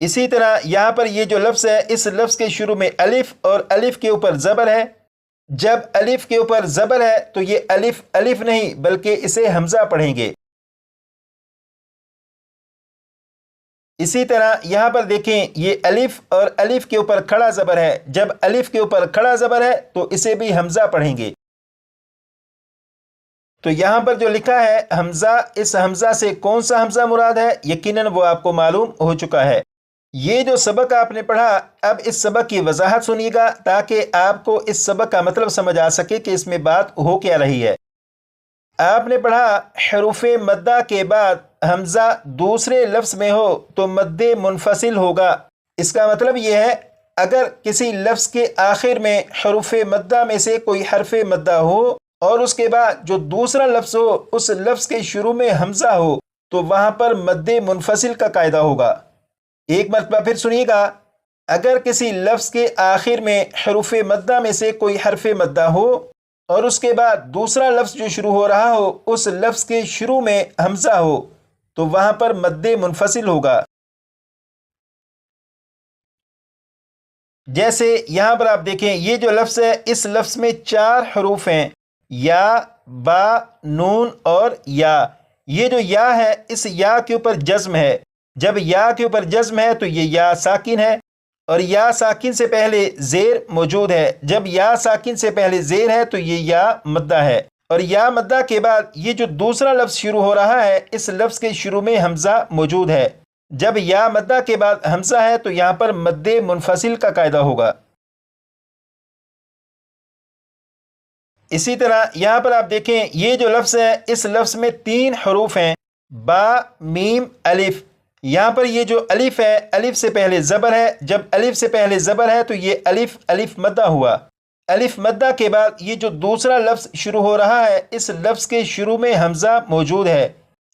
اسی طرح یہاں پر یہ جو لفظ ہے اس لفظ کے شروع میں الف اور الف کے اوپر زبر ہے. جب الف کے اوپر زبر ہے تو یہ الف الف نہیں بلکہ اسے حمزہ پڑھیں گے. اسی طرح یہاں پر دیکھیں یہ الف اور الف کے اوپر کھڑا زبر ہے. جب الف کے اوپر کھڑا زبر ہے تو اسے بھی حمزہ پڑھیں گے. تو یہاں پر جو لکھا ہے حمزہ، اس حمزہ سے کون سا حمزہ مراد ہے؟ یقیناً وہ آپ کو معلوم ہو چکا ہے. یہ جو سبق آپ نے پڑھا، اب اس سبق کی وضاحت سنیے گا تاکہ آپ کو اس سبق کا مطلب سمجھ آ سکے کہ اس میں بات ہو کیا رہی ہے. آپ نے پڑھا حروف مدہ کے بعد حمزہ دوسرے لفظ میں ہو تو مد منفصل ہوگا. اس کا مطلب یہ ہے اگر کسی لفظ کے آخر میں حروف مدہ میں سے کوئی حرف مدہ ہو اور اس کے بعد جو دوسرا لفظ ہو اس لفظ کے شروع میں حمزہ ہو تو وہاں پر مد منفصل کا قاعدہ ہوگا. ایک مرتبہ پھر سنیے گا، اگر کسی لفظ کے آخر میں حروف مدہ میں سے کوئی حرف مدہ ہو اور اس کے بعد دوسرا لفظ جو شروع ہو رہا ہو اس لفظ کے شروع میں حمزہ ہو تو وہاں پر مد منفصل ہوگا. جیسے یہاں پر آپ دیکھیں یہ جو لفظ ہے اس لفظ میں 4 حروف ہیں، یا، با، نون اور یا. یہ جو یا ہے اس یا کے اوپر جزم ہے. جب یا کے اوپر جزم ہے تو یہ یا ساکن ہے، اور یا ساکن سے پہلے زیر موجود ہے. جب یا ساکن سے پہلے زیر ہے تو یہ یا مدہ ہے، اور یا مدہ کے بعد یہ جو دوسرا لفظ شروع ہو رہا ہے اس لفظ کے شروع میں حمزہ موجود ہے. جب یا مدہ کے بعد حمزہ ہے تو یہاں پر مد منفصل کا قاعدہ ہوگا. اسی طرح یہاں پر آپ دیکھیں یہ جو لفظ ہے اس لفظ میں 3 حروف ہیں، با، میم، الف. یہاں پر یہ جو الف ہے الف سے پہلے زبر ہے. جب الف سے پہلے زبر ہے تو یہ الف الف مدہ ہوا. الف مدہ کے بعد یہ جو دوسرا لفظ شروع ہو رہا ہے اس لفظ کے شروع میں حمزہ موجود ہے.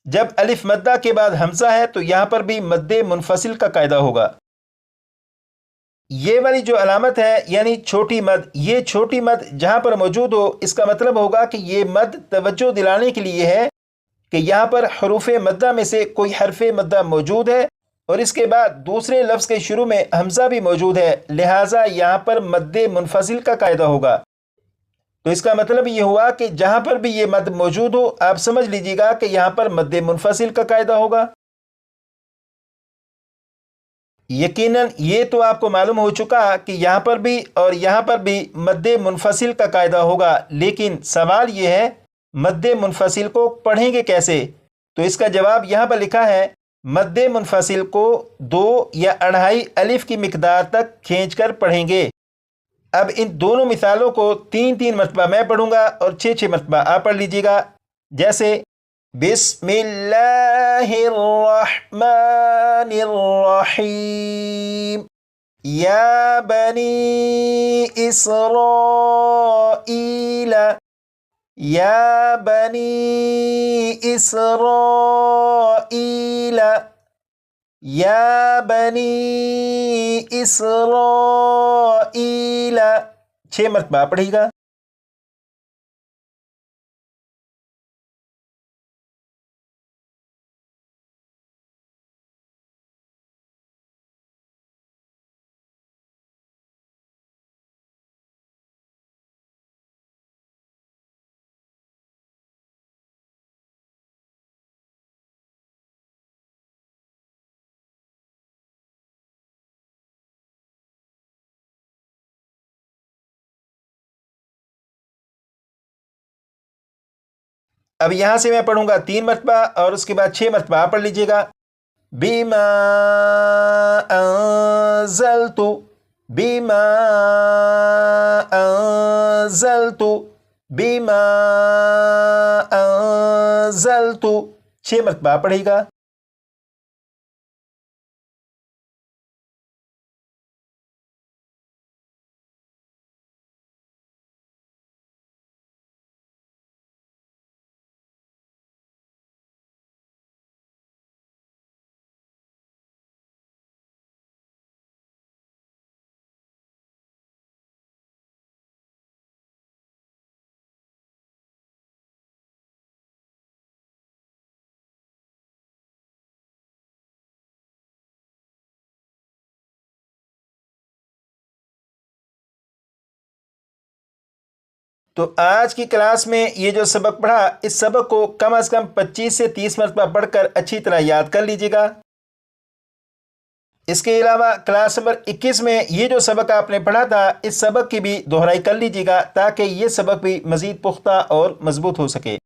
جب الف مدہ کے بعد حمزہ ہے تو یہاں پر بھی مد منفصل کا قاعدہ ہوگا. یہ والی جو علامت ہے یعنی چھوٹی مد، یہ چھوٹی مد جہاں پر موجود ہو اس کا مطلب ہوگا کہ یہ مد توجہ دلانے کے لیے ہے کہ یہاں پر حروف مدہ میں سے کوئی حرف مدہ موجود ہے اور اس کے بعد دوسرے لفظ کے شروع میں حمزہ بھی موجود ہے، لہٰذا یہاں پر مد منفصل کا قاعدہ ہوگا. تو اس کا مطلب یہ ہوا کہ جہاں پر بھی یہ مد موجود ہو آپ سمجھ لیجیے گا کہ یہاں پر مد منفصل کا قاعدہ ہوگا. یقیناً یہ تو آپ کو معلوم ہو چکا کہ یہاں پر بھی اور یہاں پر بھی مد منفصل کا قاعدہ ہوگا، لیکن سوال یہ ہے مد منفصل کو پڑھیں گے کیسے؟ تو اس کا جواب یہاں پر لکھا ہے، مد منفصل کو 2 یا 2.5 الف کی مقدار تک کھینچ کر پڑھیں گے. اب ان دونوں مثالوں کو 3 مرتبہ میں پڑھوں گا اور 6 مرتبہ آپ پڑھ لیجیے گا. جیسے بسم اللہ الرحمن الرحیم، یا بنی اسرائیل، یا بنی اسرائیل، یا بنی اسرائیل. 6 مرتبہ پڑھیے گا. اب یہاں سے میں پڑھوں گا 3 مرتبہ اور اس کے بعد 6 مرتبہ آپ پڑھ لیجیے گا. بما انزلت، بما انزلت، بما انزلت. 6 مرتبہ آپ پڑھیے گا. تو آج کی کلاس میں یہ جو سبق پڑھا، اس سبق کو کم از کم 25 سے 30 مرتبہ پڑھ کر اچھی طرح یاد کر لیجیے گا۔ اس کے علاوہ کلاس نمبر 21 میں یہ جو سبق آپ نے پڑھا تھا، اس سبق کی بھی دہرائی کر لیجیے گا تاکہ یہ سبق بھی مزید پختہ اور مضبوط ہو سکے۔